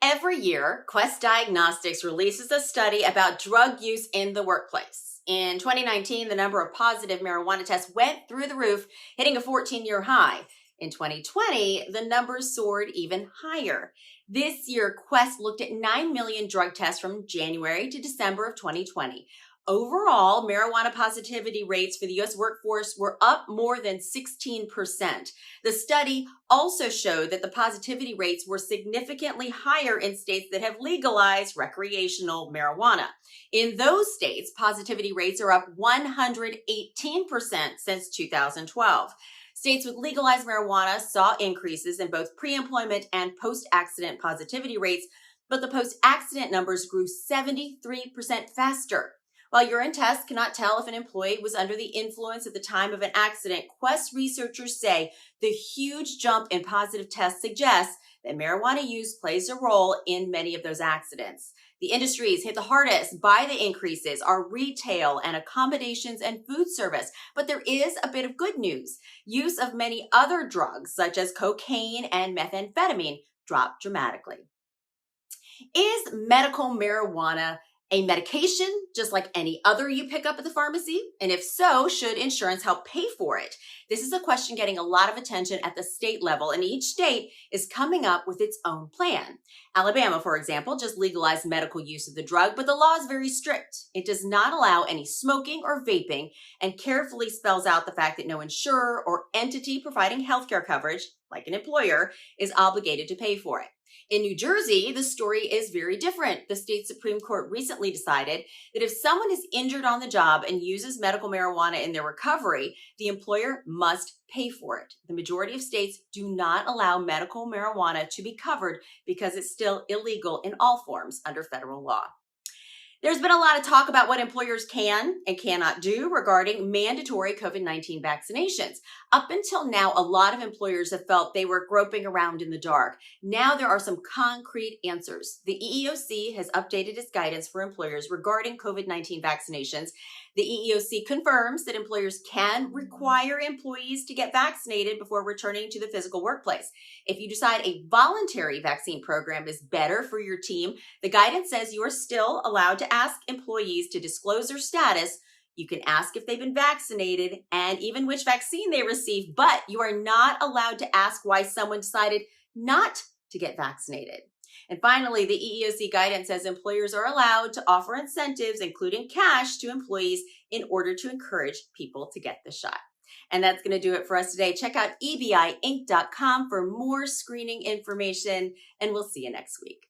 Every year, Quest Diagnostics releases a study about drug use in the workplace. In 2019, the number of positive marijuana tests went through the roof, hitting a 14-year high. In 2020, the numbers soared even higher. This year, Quest looked at 9 million drug tests from January to December of 2020. Overall, marijuana positivity rates for the U.S. workforce were up more than 16%. The study also showed that the positivity rates were significantly higher in states that have legalized recreational marijuana. In those states, positivity rates are up 118% since 2012. States with legalized marijuana saw increases in both pre-employment and post-accident positivity rates, but the post-accident numbers grew 73% faster. While urine tests cannot tell if an employee was under the influence at the time of an accident, Quest researchers say the huge jump in positive tests suggests that marijuana use plays a role in many of those accidents. The industries hit the hardest by the increases are retail and accommodations and food service, but there is a bit of good news. Use of many other drugs, such as cocaine and methamphetamine, dropped dramatically. Is medical marijuana a medication just like any other you pick up at the pharmacy? And if so, should insurance help pay for it? This is a question getting a lot of attention at the state level, and each state is coming up with its own plan. Alabama, for example, just legalized medical use of the drug, but the law is very strict. It does not allow any smoking or vaping and carefully spells out the fact that no insurer or entity providing healthcare coverage, like an employer, is obligated to pay for it. In New Jersey, the story is very different. The state Supreme Court recently decided that if someone is injured on the job and uses medical marijuana in their recovery, the employer must pay for it. The majority of states do not allow medical marijuana to be covered because it's still illegal in all forms under federal law. There's been a lot of talk about what employers can and cannot do regarding mandatory COVID-19 vaccinations. Up until now, a lot of employers have felt they were groping around in the dark. Now there are some concrete answers. The EEOC has updated its guidance for employers regarding COVID-19 vaccinations. The EEOC confirms that employers can require employees to get vaccinated before returning to the physical workplace. If you decide a voluntary vaccine program is better for your team, the guidance says you are still allowed to ask employees to disclose their status. You can ask if they've been vaccinated and even which vaccine they received, but you are not allowed to ask why someone decided not to get vaccinated. And finally, the EEOC guidance says employers are allowed to offer incentives, including cash, to employees in order to encourage people to get the shot. And that's going to do it for us today. Check out ebiinc.com for more screening information, and we'll see you next week.